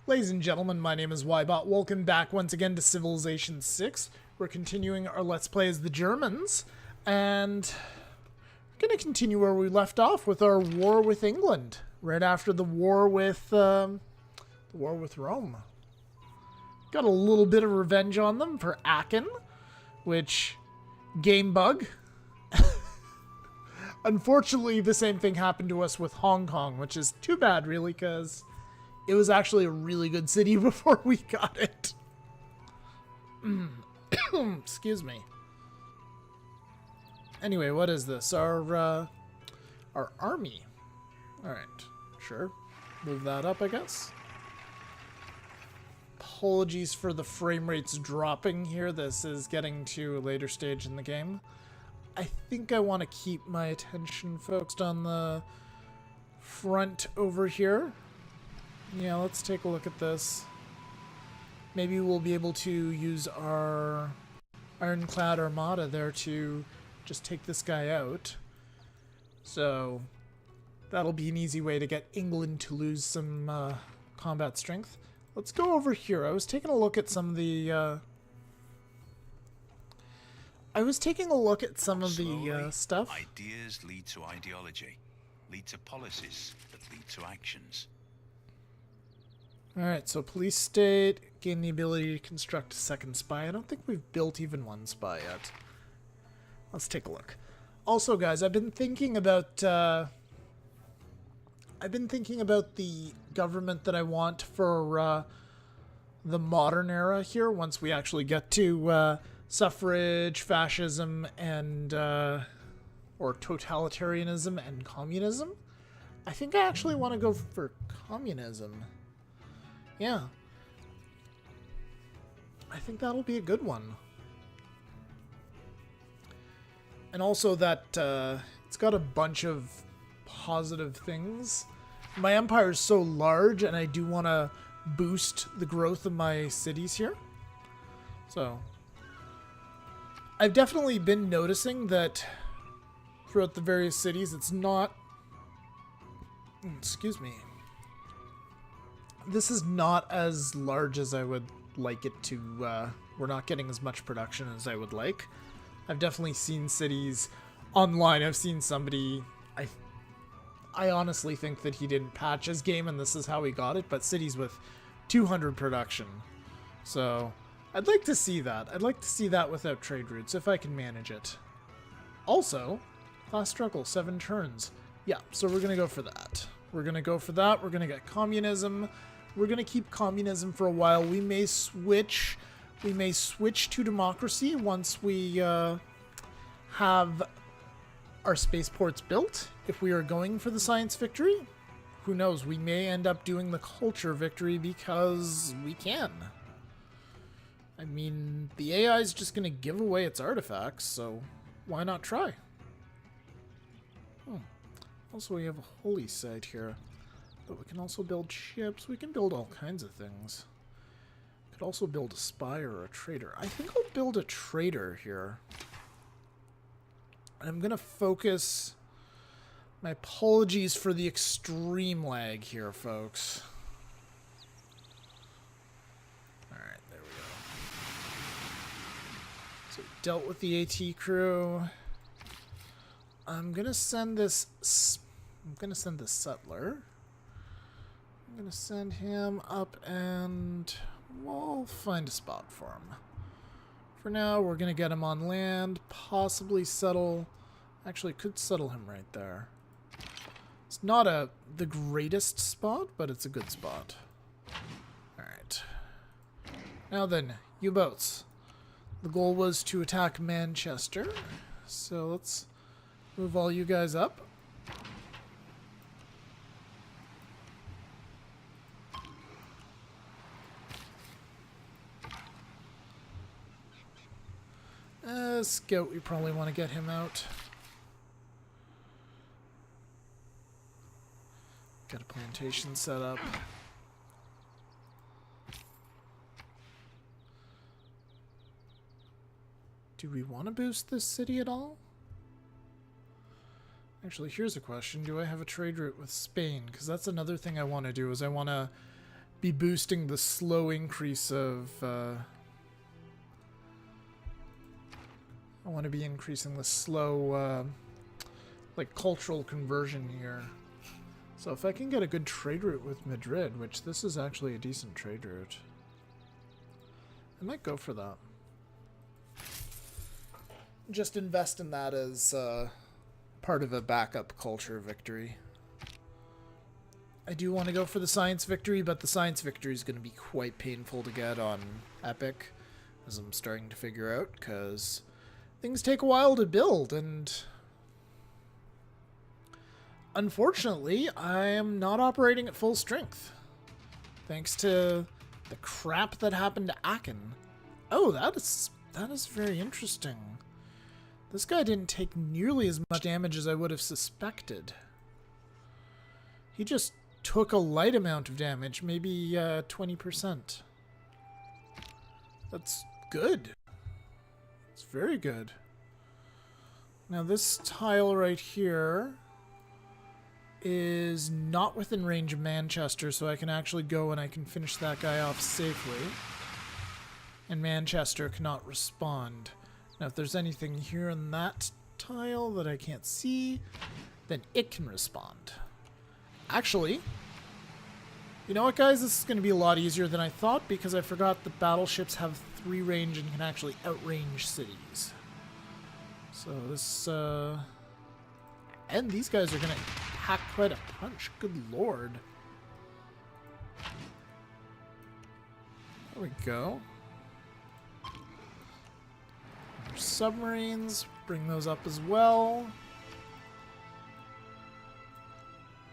Ladies and gentlemen, my name is Ybot. Welcome back once again to Civilization 6. We're continuing our Let's Play as the Germans, and we're going to continue where we left off with our war with England, right after the war with Rome. Got a little bit of revenge on them for Aachen, which, game bug. Unfortunately, the same thing happened to us with Hong Kong, which is too bad, really, because it was actually a really good city before we got it. Excuse me. Anyway, what is this? Our army. Alright, sure. Move that up, I guess. Apologies for the frame rates dropping here. This is getting to a later stage in the game. I think I want to keep my attention focused on the front over here. Yeah, let's take a look at this. Maybe we'll be able to use our ironclad armada there to just take this guy out. So that'll be an easy way to get England to lose some combat strength. Let's go over here. I was taking a look at some of the stuff. Ideas lead to ideology, lead to policies that lead to actions. Alright, so police state, gain the ability to construct a second spy. I don't think we've built even one spy yet. Let's take a look. Also, guys, I've been thinking about the government that I want for the modern era here, once we actually get to suffrage, fascism, and or totalitarianism and communism. I think I actually want to go for communism. Yeah. I think that'll be a good one. And also that it's got a bunch of positive things. My empire is so large, and I do want to boost the growth of my cities here. So I've definitely been noticing that throughout the various cities, it's not... Excuse me. This is not as large as I would like it to. We're not getting as much production as I would like. I've definitely seen cities online. I've seen somebody... I honestly think that he didn't patch his game and this is how he got it, but cities with 200 production. So I'd like to see that. I'd like to see that without trade routes, if I can manage it. Also, class struggle, 7 turns. Yeah, so we're going to go for that. We're going to go for that. We're going to get communism. We're going to keep communism for a while. We may switch to democracy once we have our spaceports built. If we are going for the science victory, who knows? We may end up doing the culture victory because we can. I mean, the AI is just going to give away its artifacts, so why not try? Also, we have a holy site here. But we can also build ships. We can build all kinds of things. Could also build a spy or a trader. I think I'll build a trader here. And I'm going to focus... My apologies for the extreme lag here, folks. Alright, there we go. So, dealt with the AT crew. I'm going to send this... I'm going to send the settler. I'm going to send him up and we'll find a spot for him. For now, we're going to get him on land, possibly settle... Actually, could settle him right there. It's not the greatest spot, but it's a good spot. Alright. Now then, U-boats. The goal was to attack Manchester, so let's move all you guys up. Scout, we probably want to get him out. Got a plantation set up. Do we want to boost this city at all? Actually, here's a question. Do I have a trade route with Spain? Because that's another thing I want to do, is I want to be boosting the slow increase of... I want to be increasing the slow, like, cultural conversion here. So if I can get a good trade route with Madrid, which this is actually a decent trade route, I might go for that. Just invest in that as part of a backup culture victory. I do want to go for the science victory, but the science victory is going to be quite painful to get on Epic, as I'm starting to figure out, because things take a while to build, and unfortunately, I am not operating at full strength, thanks to the crap that happened to Aachen. Oh, that is very interesting. This guy didn't take nearly as much damage as I would have suspected. He just took a light amount of damage, maybe 20%. That's good. It's very good. Now this tile right here is not within range of Manchester, so I can actually go and I can finish that guy off safely. And Manchester cannot respond. Now if there's anything here in that tile that I can't see, then it can respond. Actually, you know what, guys? This is going to be a lot easier than I thought, because I forgot that battleships have 3 range and can actually outrange cities. So this, and these guys are going to pack quite a punch. Good lord. There we go. Our submarines, bring those up as well.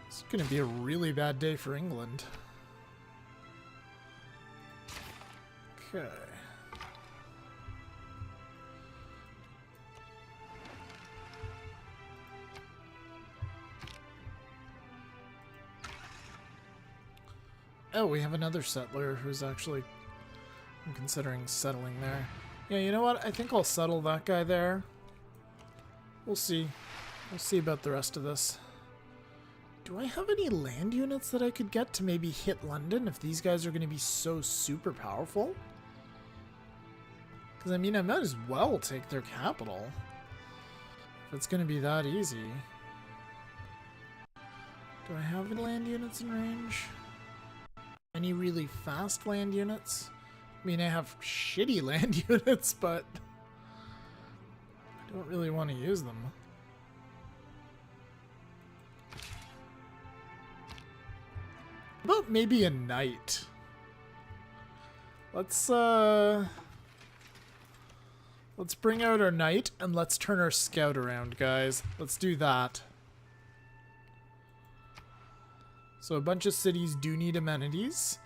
It's going to be a really bad day for England. Okay. Oh, we have another settler who's actually... I'm considering settling there. Yeah, you know what? I think I'll settle that guy there. We'll see. We'll see about the rest of this. Do I have any land units that I could get to maybe hit London if these guys are going to be so super powerful? Because, I mean, I might as well take their capital. If it's going to be that easy. Do I have any land units in range? Any really fast land units? I mean, I have shitty land units, but I don't really want to use them. But maybe a knight. Let's bring out our knight and let's turn our scout around, guys. Let's do that. So a bunch of cities do need amenities.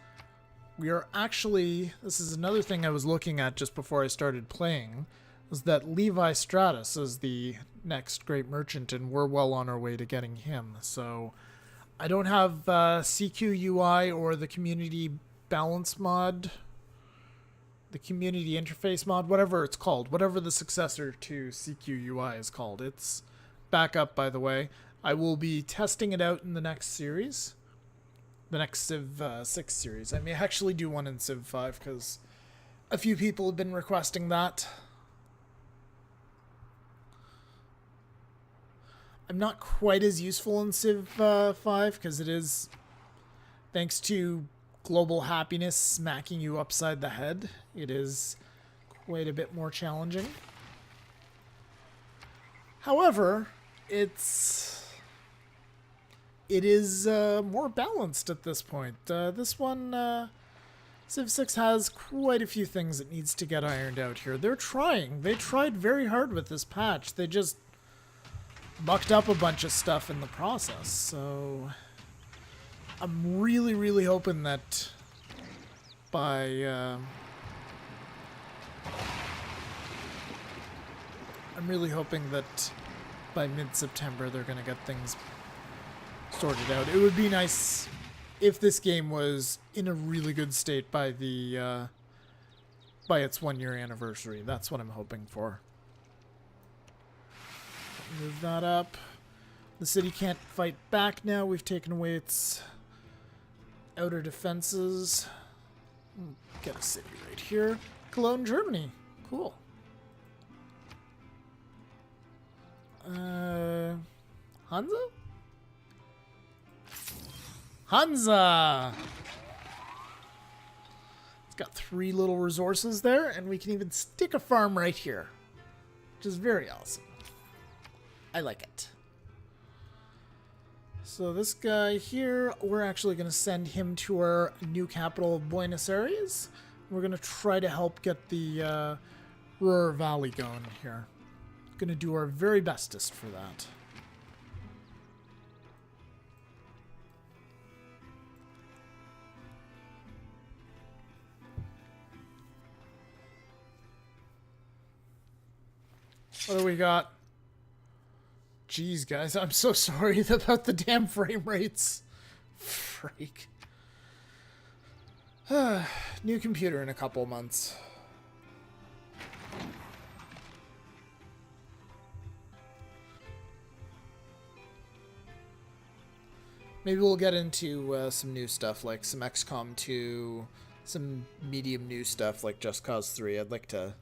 We are actually, this is another thing I was looking at just before I started playing, was that Levi Stratus is the next great merchant, and we're well on our way to getting him. So I don't have CQUI or the community balance mod, the community interface mod, whatever it's called, whatever the successor to CQUI is called. It's back up, by the way. I will be testing it out in the next series. The next Civ 6 series. I may actually do one in Civ 5 because a few people have been requesting that. I'm not quite as useful in Civ 5 because it is, thanks to global happiness smacking you upside the head, it is quite a bit more challenging. However, it is more balanced at this point. This one, Civ 6 has quite a few things it needs to get ironed out here. They're trying. They tried very hard with this patch. They just mucked up a bunch of stuff in the process. So I'm really, really hoping that by... I'm really hoping that by mid-September they're going to get things sorted out. It would be nice if this game was in a really good state by the by its 1-year anniversary. That's what I'm hoping for. Move that up. The city can't fight back now. We've taken away its outer defenses. Get a city right here. Cologne, Germany. Cool. Hansa? Hansa! It's got 3 little resources there, and we can even stick a farm right here, which is very awesome. I like it. So this guy here, we're actually going to send him to our new capital of Buenos Aires. We're going to try to help get the Ruhr Valley going here. Going to do our very bestest for that. What do we got? Jeez, guys, I'm so sorry about the damn frame rates. Freak. New computer in a couple months. Maybe we'll get into some new stuff, like some XCOM 2, some medium new stuff like Just Cause 3. I'd like to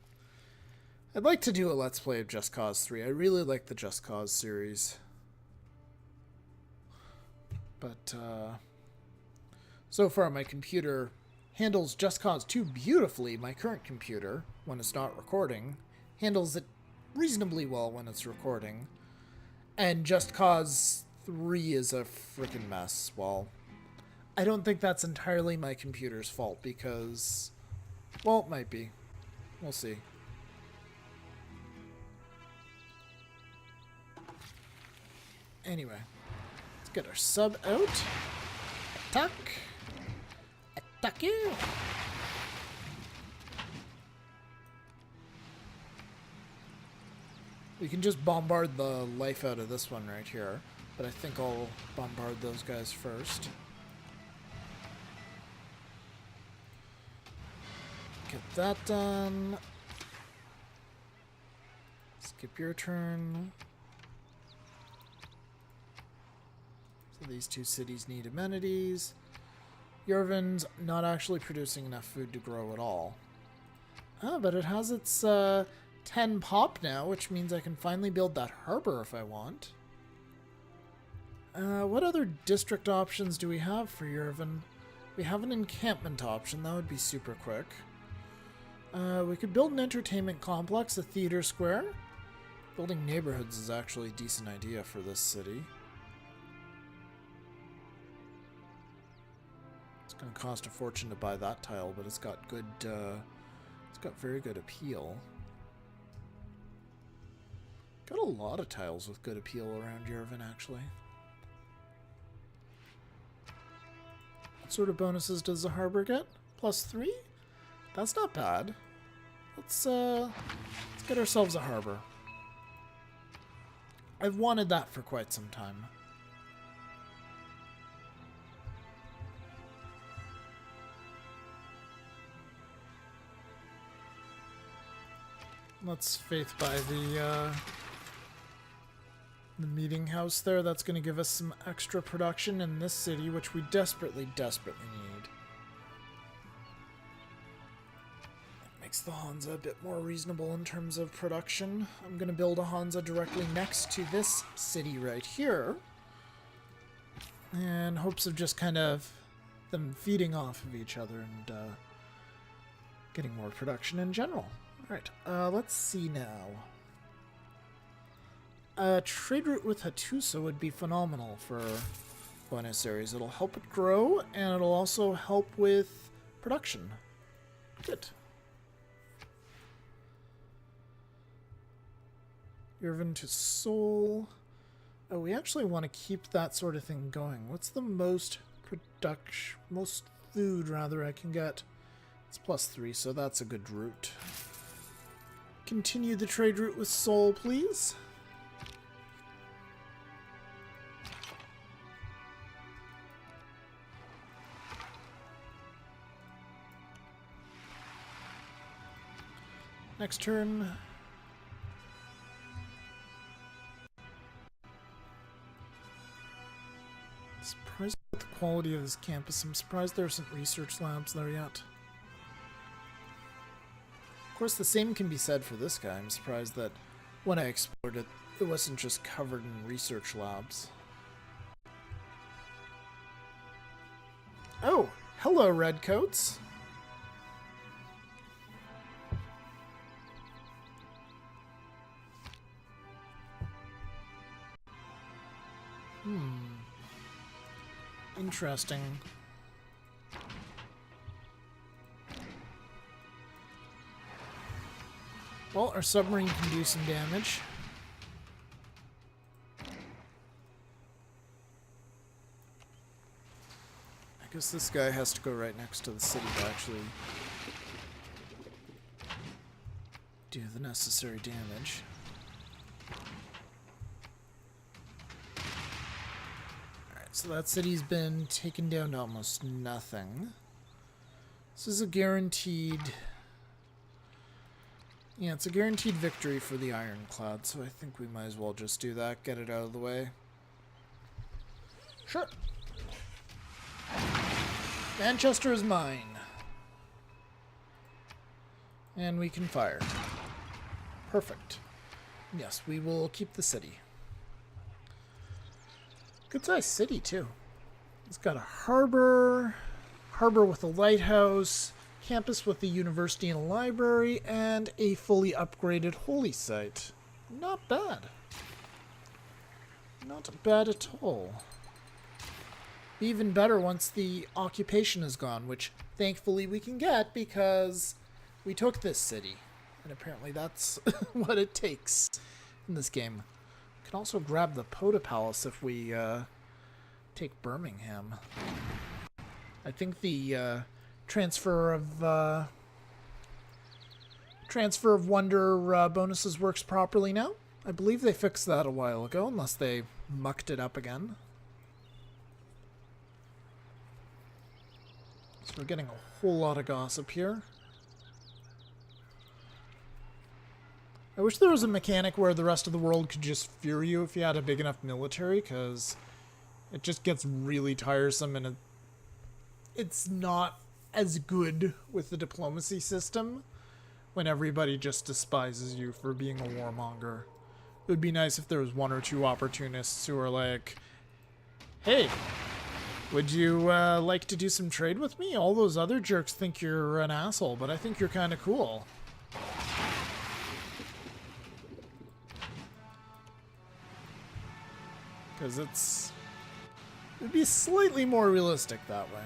do a Let's Play of Just Cause 3. I really like the Just Cause series. But, so far my computer handles Just Cause 2 beautifully. My current computer, when it's not recording, handles it reasonably well when it's recording. And Just Cause 3 is a freaking mess. Well, I don't think that's entirely my computer's fault because, well, it might be. We'll see. Anyway, let's get our sub out. Attack! Attack you! We can just bombard the life out of this one right here, but I think I'll bombard those guys first. Get that done. Skip your turn. So these 2 cities need amenities. Yervin's not actually producing enough food to grow at all. Ah, but it has its 10 pop now, which means I can finally build that harbor if I want. What other district options do we have for Yervin? We have an encampment option. That would be super quick. We could build an entertainment complex, a theater square. Building neighborhoods is actually a decent idea for this city. It's going to cost a fortune to buy that tile, but it's got good, it's got very good appeal. Got a lot of tiles with good appeal around Yervin, actually. What sort of bonuses does the harbor get? +3? That's not bad. Let's get ourselves a harbor. I've wanted that for quite some time. Let's faith by the meeting house there. That's going to give us some extra production in this city, which we desperately, desperately need. That makes the Hansa a bit more reasonable in terms of production. I'm going to build a Hansa directly next to this city right here, in hopes of just kind of them feeding off of each other and getting more production in general. Alright, let's see now. A trade route with Hattusa would be phenomenal for Buenos Aires. It'll help it grow, and it'll also help with production. Good. Yervin to Seoul. Oh, we actually want to keep that sort of thing going. What's the most food, rather, I can get? It's +3, so that's a good route. Continue the trade route with Seoul, please. Next turn. Surprised with the quality of this campus. I'm surprised there isn't research labs there yet. Of course, the same can be said for this guy. I'm surprised that when I explored it, it wasn't just covered in research labs. Oh, hello, Redcoats. Interesting. Well, our submarine can do some damage. I guess this guy has to go right next to the city to actually do the necessary damage. Alright, so that city's been taken down to almost nothing. This is a guaranteed... Yeah, it's a guaranteed victory for the Ironclad, so I think we might as well just do that, get it out of the way. Sure. Manchester is mine. And we can fire. Perfect. Yes, we will keep the city. Good sized city, too. It's got a harbor with a lighthouse, campus with a university and a library, and a fully upgraded holy site. Not bad. Not bad at all. Be even better once the occupation is gone, which thankfully we can get because we took this city. And apparently that's what it takes in this game. We can also grab the Poda Palace if we take Birmingham. I think the transfer of wonder bonuses works properly now. I believe they fixed that a while ago, unless they mucked it up again. So we're getting a whole lot of gossip here. I wish there was a mechanic where the rest of the world could just fear you if you had a big enough military, because it just gets really tiresome and it's not as good with the diplomacy system when everybody just despises you for being a warmonger. It would be nice if there was one or two opportunists who are like, hey, would you like to do some trade with me? All those other jerks think you're an asshole, but I think you're kind of cool. Because it'd be slightly more realistic that way.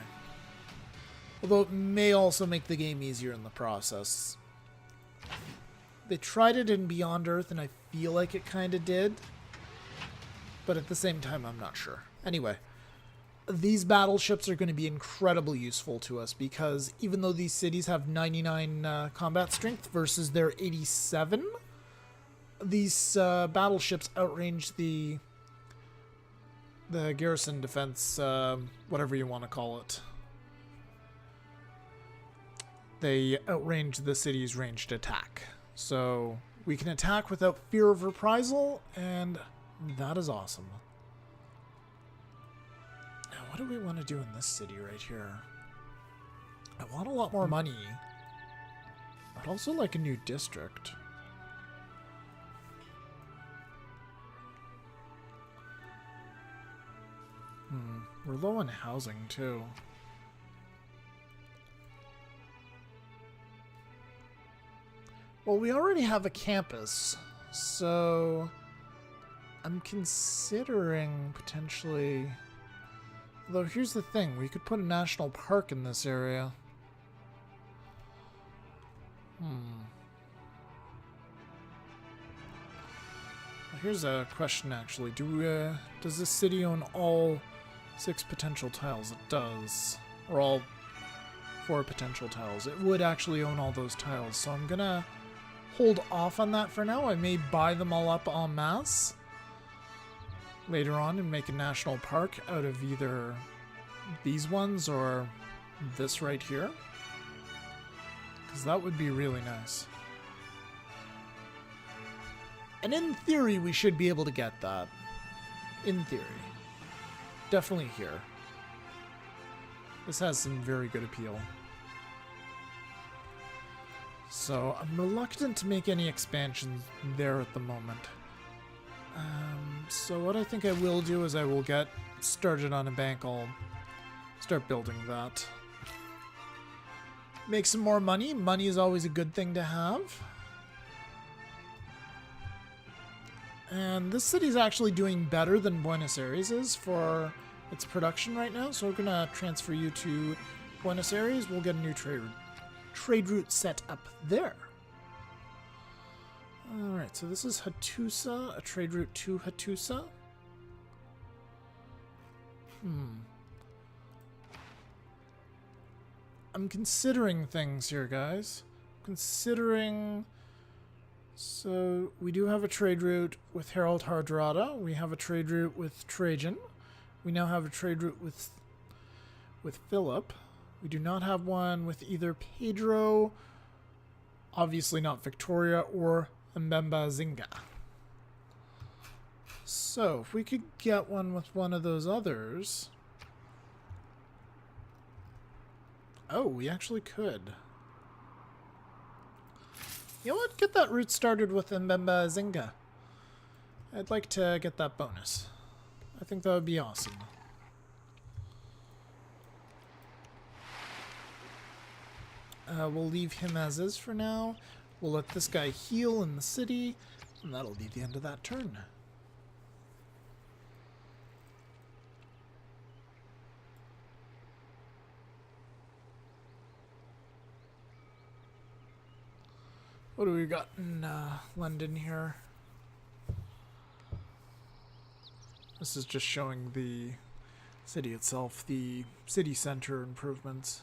Although it may also make the game easier in the process. They tried it in Beyond Earth, and I feel like it kind of did. But at the same time, I'm not sure. Anyway, these battleships are going to be incredibly useful to us, because even though these cities have 99 combat strength versus their 87, these battleships outrange the garrison defense, whatever you want to call it. They outrange the city's ranged attack. So we can attack without fear of reprisal, and that is awesome. Now, what do we want to do in this city right here? I want a lot more money. I'd also like a new district. We're low on housing, too. Well, we already have a campus, so I'm considering potentially... Although here's the thing, we could put a national park in this area. Here's a question, actually. Does this city own all 6 potential tiles? It does. Or all 4 potential tiles. It would actually own all those tiles, so I'm gonna hold off on that for now. I may buy them all up en masse later on and make a national park out of either these ones or this right here, because that would be really nice. And in theory, we should be able to get that. In theory. Definitely here. This has some very good appeal. So I'm reluctant to make any expansions there at the moment. So what I think I will do is I will get started on a bank. I'll start building that. Make some more money. Money is always a good thing to have. And this city is actually doing better than Buenos Aires is for its production right now. So we're going to transfer you to Buenos Aires. We'll get a new trade route set up there. Alright, so this is Hattusa, a trade route to Hattusa. I'm considering things here, guys. Considering... So, we do have a trade route with Harold Hardrada. We have a trade route with Trajan. We now have a trade route with Philip. We do not have one with either Pedro, obviously not Victoria, or Mbemba Zinga. So, if we could get one with one of those others... Oh, we actually could. You know what? Get that route started with Mbemba Zinga. I'd like to get that bonus. I think that would be awesome. We'll leave him as is for now. We'll let this guy heal in the city, and that'll be the end of that turn. What do we got in London here? This is just showing the city itself, the city center improvements.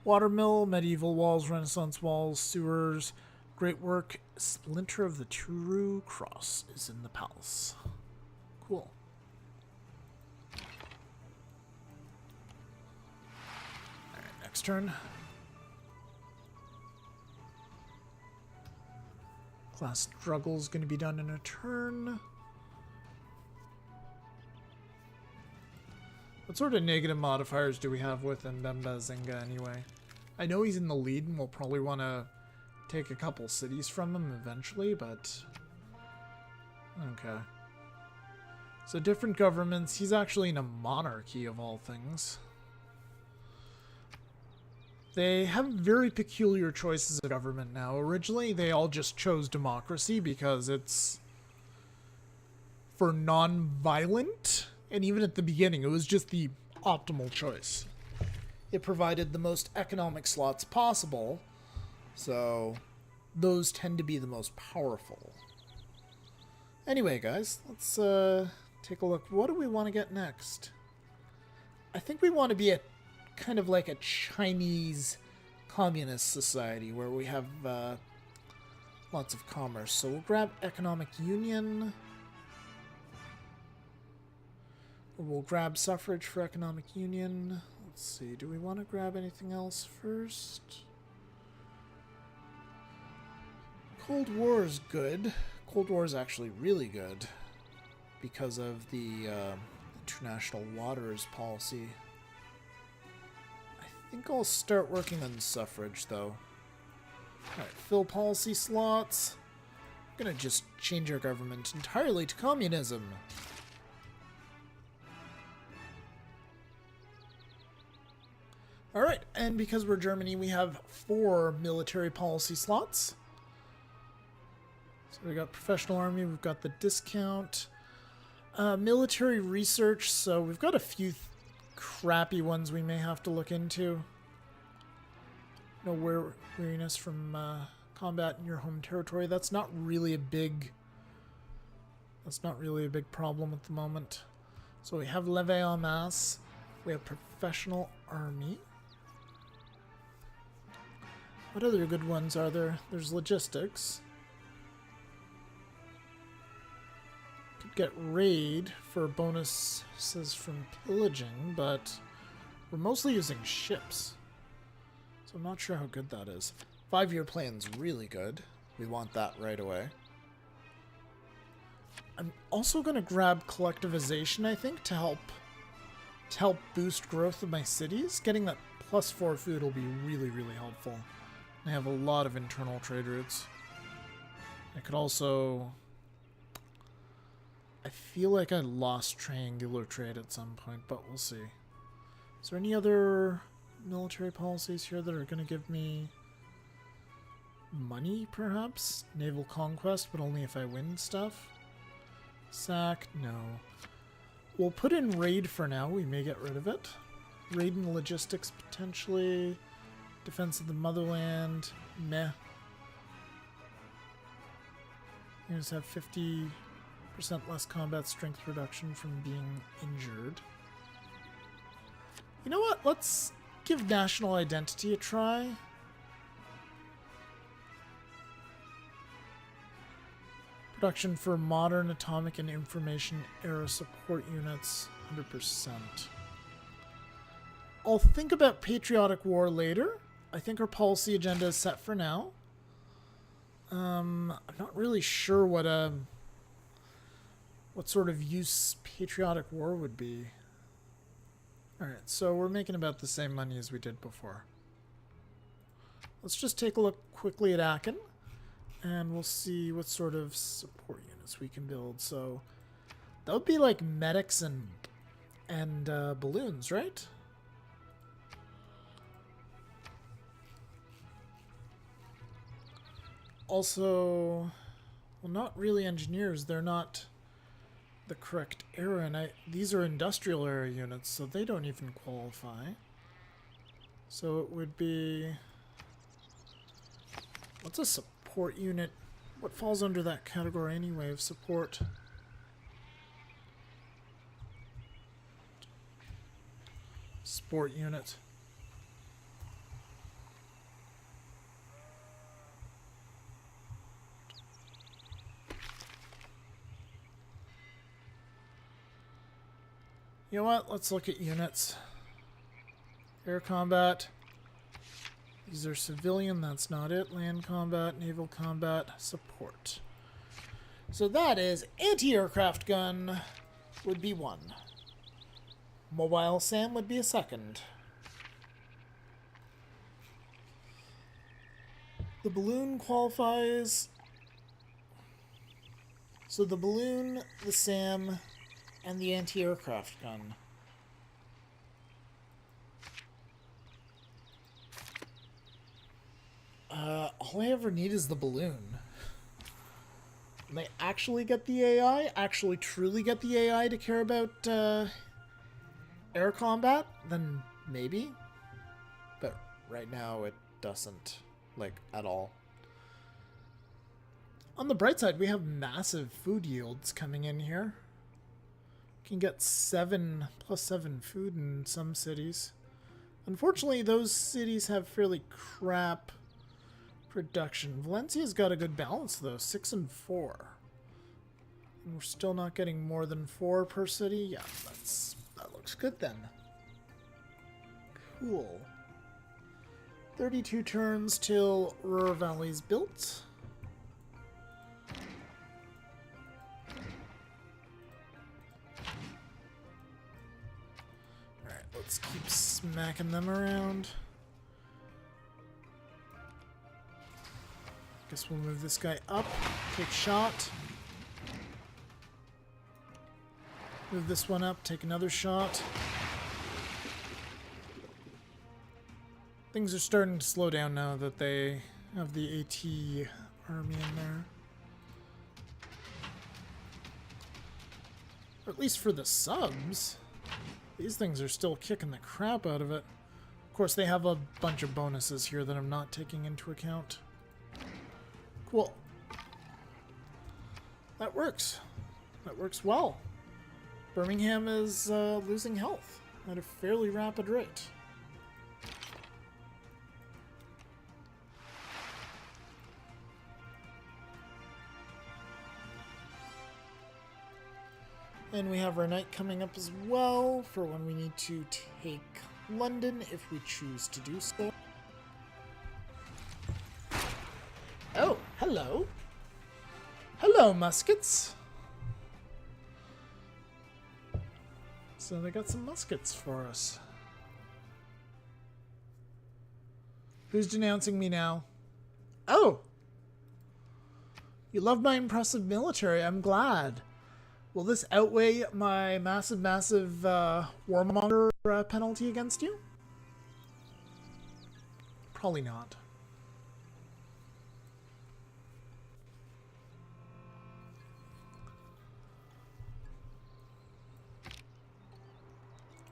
Watermill, medieval walls, Renaissance walls, sewers, great work. Splinter of the Turu Cross is in the palace. Cool. Alright, next turn. Class struggle is going to be done in a turn. What sort of negative modifiers do we have with Mbemba Zinga anyway? I know he's in the lead and we'll probably want to take a couple cities from him eventually, but... Okay. So different governments. He's actually in a monarchy of all things. They have very peculiar choices of government now. Originally, they all just chose democracy because it's for non-violent, and even at the beginning, it was just the optimal choice. It provided the most economic slots possible, so those tend to be the most powerful. Anyway, guys, let's take a look. What do we want to get next? I think we want to be a kind of like a Chinese communist society where we have lots of commerce. So we'll grab economic union. Or we'll grab suffrage for economic union. Let's see, do we want to grab anything else first? Cold War is good. Cold War is actually really good because of the international waters policy. I think I'll start working on suffrage, though. Alright, fill policy slots. I'm gonna just change our government entirely to communism. Alright, and because we're Germany, we have 4 military policy slots. So we got professional army, we've got the discount. Military research, so we've got a few crappy ones we may have to look into. No weariness from combat in your home territory. That's not really a big problem at the moment. So we have levée en masse. We have professional army. What other good ones are there? There's logistics. Could get raid for bonuses from pillaging, but we're mostly using ships. So I'm not sure how good that is. 5-year plan's really good. We want that right away. I'm also going to grab collectivization, I think, to help to help boost growth of my cities. Getting that +4 food will be really, really helpful. I have a lot of internal trade routes. I could also... I feel like I lost triangular trade at some point, but we'll see. Is there any other military policies here that are going to give me money, perhaps? Naval conquest, but only if I win stuff? Sack? No. We'll put in raid for now. We may get rid of it. Raid and logistics, potentially. Defense of the motherland. Meh. You just have 50% less combat strength reduction from being injured. You know what? Let's give national identity a try. Production for modern atomic and information era support units, 100%. I'll think about patriotic war later. I think our policy agenda is set for now. I'm not really sure what sort of use patriotic war would be. Alright, so we're making about the same money as we did before. Let's just take a look quickly at Aachen, and we'll see what sort of support units we can build. So that would be like medics and balloons, right? Also, well, not really engineers. They're not the correct era, and these are industrial era units, so they don't even qualify. So it would be... What's a support unit? What falls under that category anyway of support? Sport unit. You know what? Let's look at units. Air combat. These are civilian, that's not it. Land combat, naval combat, support. So that is anti-aircraft gun would be 1. Mobile SAM would be a 2nd. The balloon qualifies. So the balloon, the SAM, and the anti-aircraft gun. All I ever need is the balloon. When they actually get the AI, actually truly get the AI to care about air combat, then maybe. But right now it doesn't, like, at all. On the bright side, we have massive food yields coming in here. Can get 7 + 7 food in some cities. Unfortunately, those cities have fairly crap production. Valencia's got a good balance though, 6 and 4. And we're still not getting more than 4 per city. Yeah, that looks good then. Cool. 32 turns till Ruhr Valley's built. Let's keep smacking them around. Guess we'll move this guy up. Take shot. Move this one up. Take another shot. Things are starting to slow down now that they have the AT army in there. Or at least for the subs. These things are still kicking the crap out of it. Of course, they have a bunch of bonuses here that I'm not taking into account. Cool. That works. That works well. Birmingham is losing health at a fairly rapid rate. And we have our night coming up as well for when we need to take London if we choose to do so. Oh, hello. Hello, muskets. So they got some muskets for us. Who's denouncing me now? Oh! You love my impressive military. I'm glad. Will this outweigh my massive warmonger penalty against you? Probably not.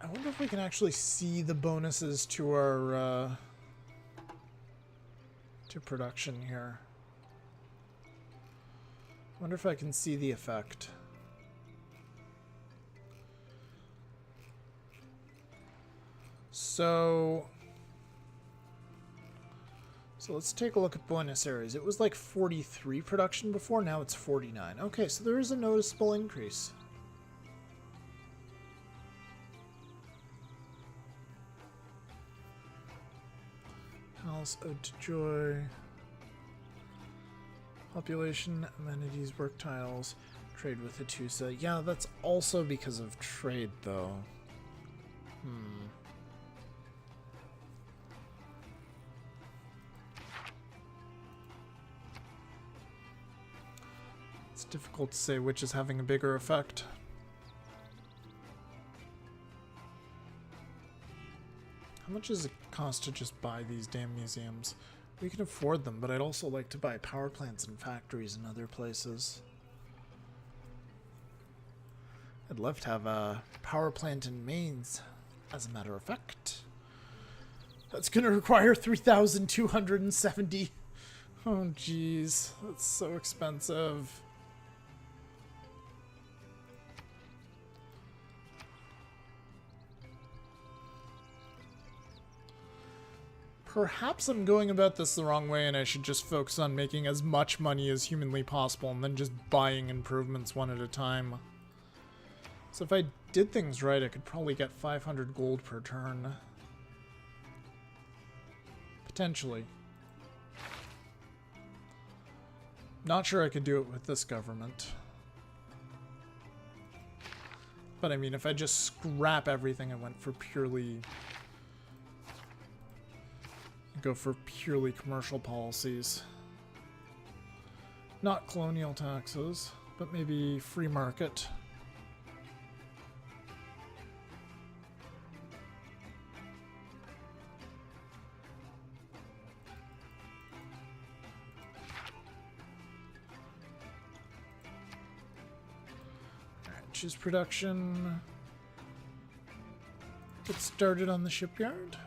I wonder if we can actually see the bonuses to our to production here. I wonder if I can see the effect. So let's take a look at Buenos Aires. It was like 43 production before, now it's 49. Okay, so there is a noticeable increase. Palace Ode to Joy. Population, amenities, work tiles, trade with Hattusa. Yeah, that's also because of trade, though. It's difficult to say which is having a bigger effect. How much does it cost to just buy these damn museums? We can afford them, but I'd also like to buy power plants and factories in other places. I'd love to have a power plant in Mainz, as a matter of fact. That's going to require 3,270. Oh, jeez. That's so expensive. Perhaps I'm going about this the wrong way and I should just focus on making as much money as humanly possible and then just buying improvements one at a time. So if I did things right, I could probably get 500 gold per turn. Potentially. Not sure I could do it with this government. But I mean, if I just scrap everything and went for purely... go for purely commercial policies. Not colonial taxes, but maybe free market. Alright, choose production. Get started on the shipyard.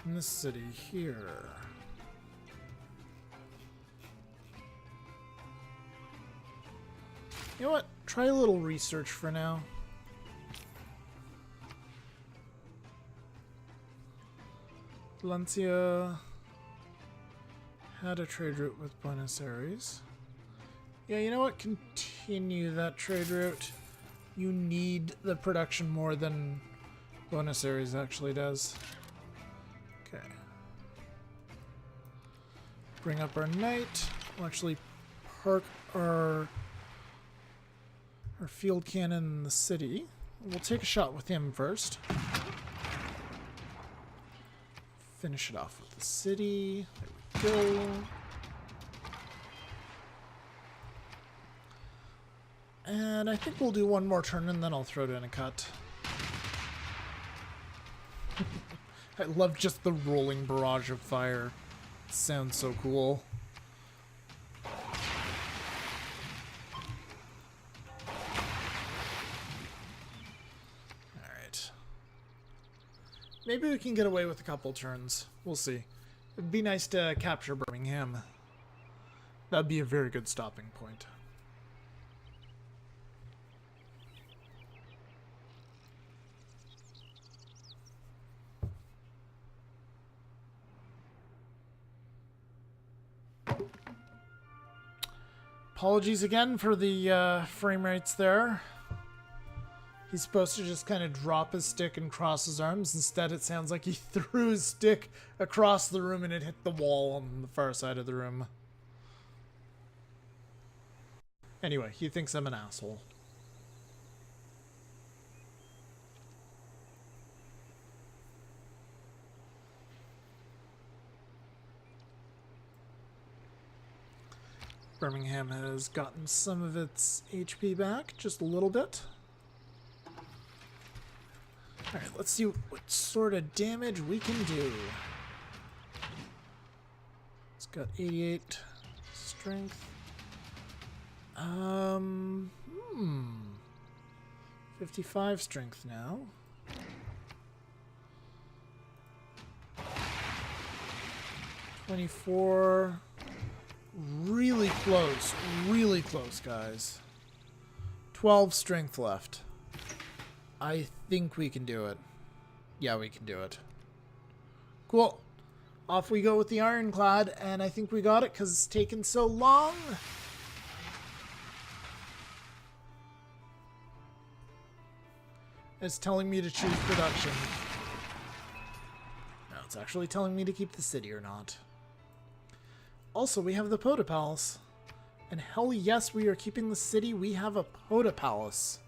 In this city here. You know what? Try a little research for now. Valencia had a trade route with Buenos Aires. Yeah, you know what? Continue that trade route. You need the production more than Buenos Aires actually does. Okay. Bring up our knight. We'll actually park our field cannon in the city. We'll take a shot with him first. Finish it off with the city. There we go. And I think we'll do one more turn and then I'll throw it in a cut. I love just the rolling barrage of fire. It sounds so cool. Alright. Maybe we can get away with a couple turns. We'll see. It'd be nice to capture Birmingham. That'd be a very good stopping point. Apologies again for the frame rates there. He's supposed to just kind of drop his stick and cross his arms. Instead, it sounds like he threw his stick across the room and it hit the wall on the far side of the room. Anyway, he thinks I'm an asshole. Birmingham has gotten some of its HP back, just a little bit. Alright, let's see what sort of damage we can do. It's got 88 strength. 55 strength now. $24. Really close, guys. 12 strength left. I think we can do it. Yeah, we can do it. Cool. Off we go with the ironclad, and I think we got it because it's taken so long. It's telling me to choose production. No, it's actually telling me to keep the city or not. Also, we have the Poda Palace. And hell yes, we are keeping the city. We have a Poda Palace.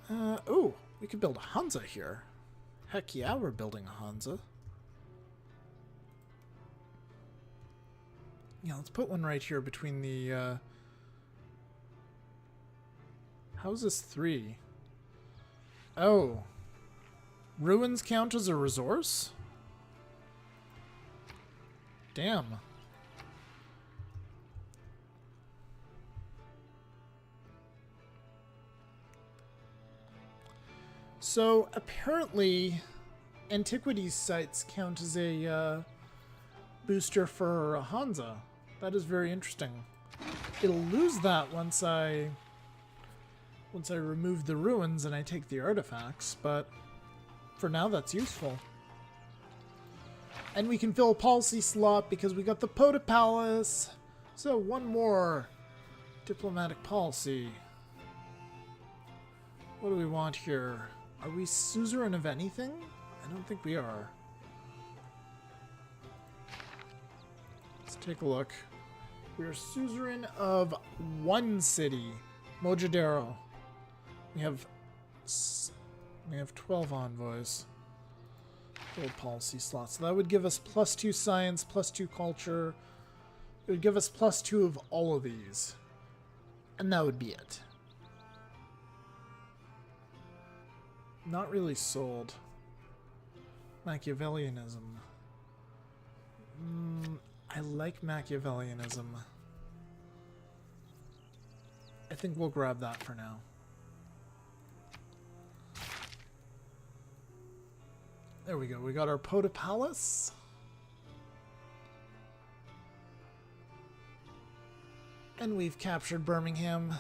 Oh, we could build a Hansa here. Heck yeah, we're building a Hansa. Yeah, let's put one right here between the, how's this 3? Oh. Ruins count as a resource? Damn. So, apparently, antiquities sites count as a booster for Hansa. That is very interesting. It'll lose that once I remove the ruins and I take the artifacts, but for now that's useful. And we can fill a policy slot because we got the Poda Palace. So one more diplomatic policy. What do we want here? Are we suzerain of anything? I don't think we are. Let's take a look. We are suzerain of one city, Mojadero. We have 12 envoys. Full policy slots. So that would give us +2 science, +2 culture. It would give us +2 of all of these. And that would be it. Not really sold. Machiavellianism. I like Machiavellianism. I think we'll grab that for now. There we go. We got our Poda Palace. And we've captured Birmingham.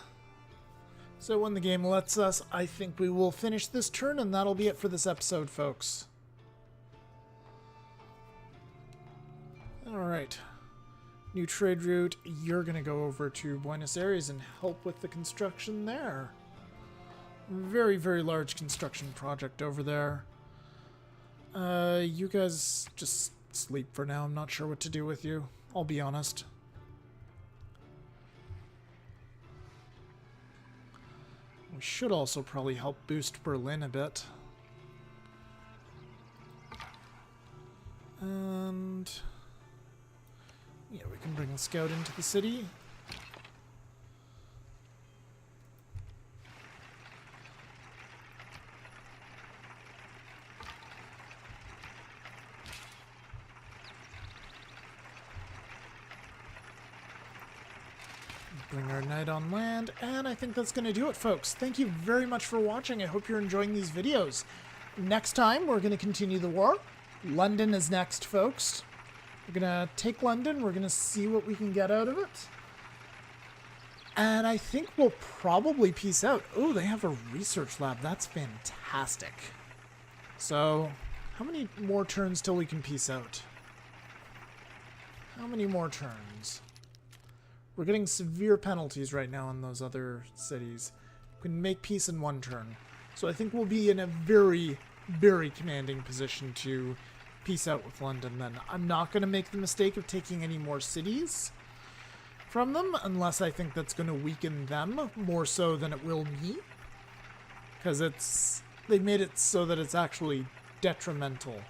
So when the game lets us, I think we will finish this turn, and that'll be it for this episode, folks. Alright. New trade route. You're going to go over to Buenos Aires and help with the construction there. Very, very large construction project over there. You guys just sleep for now. I'm not sure what to do with you. I'll be honest. We should also probably help boost Berlin a bit. And yeah, we can bring a scout into the city. Bring our knight on land, and I think that's going to do it, folks. Thank you very much for watching. I hope you're enjoying these videos. Next time, we're going to continue the war. London is next, folks. We're going to take London. We're going to see what we can get out of it. And I think we'll probably peace out. Oh, they have a research lab. That's fantastic. So, how many more turns till we can peace out? How many more turns? We're getting severe penalties right now in those other cities. We can make peace in one turn. So I think we'll be in a very, very commanding position to peace out with London then. I'm not going to make the mistake of taking any more cities from them unless I think that's going to weaken them more so than it will me. Because they made it so that it's actually detrimental.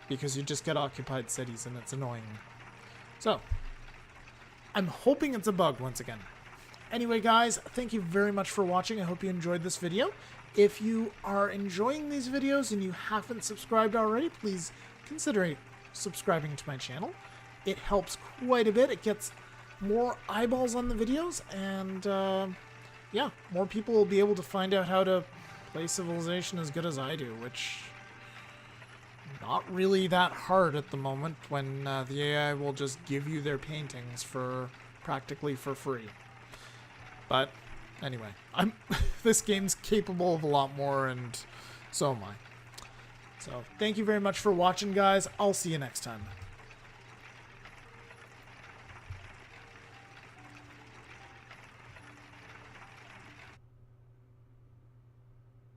Because you just get occupied cities and it's annoying. So, I'm hoping it's a bug once again. Anyway, guys, thank you very much for watching. I hope you enjoyed this video. If you are enjoying these videos and you haven't subscribed already, please consider subscribing to my channel. It helps quite a bit. It gets more eyeballs on the videos, and yeah, more people will be able to find out how to play Civilization as good as I do, which not really that hard at the moment when the AI will just give you their paintings for practically for free. But anyway, this game's capable of a lot more, and so am I. So thank you very much for watching, guys. I'll see you next time.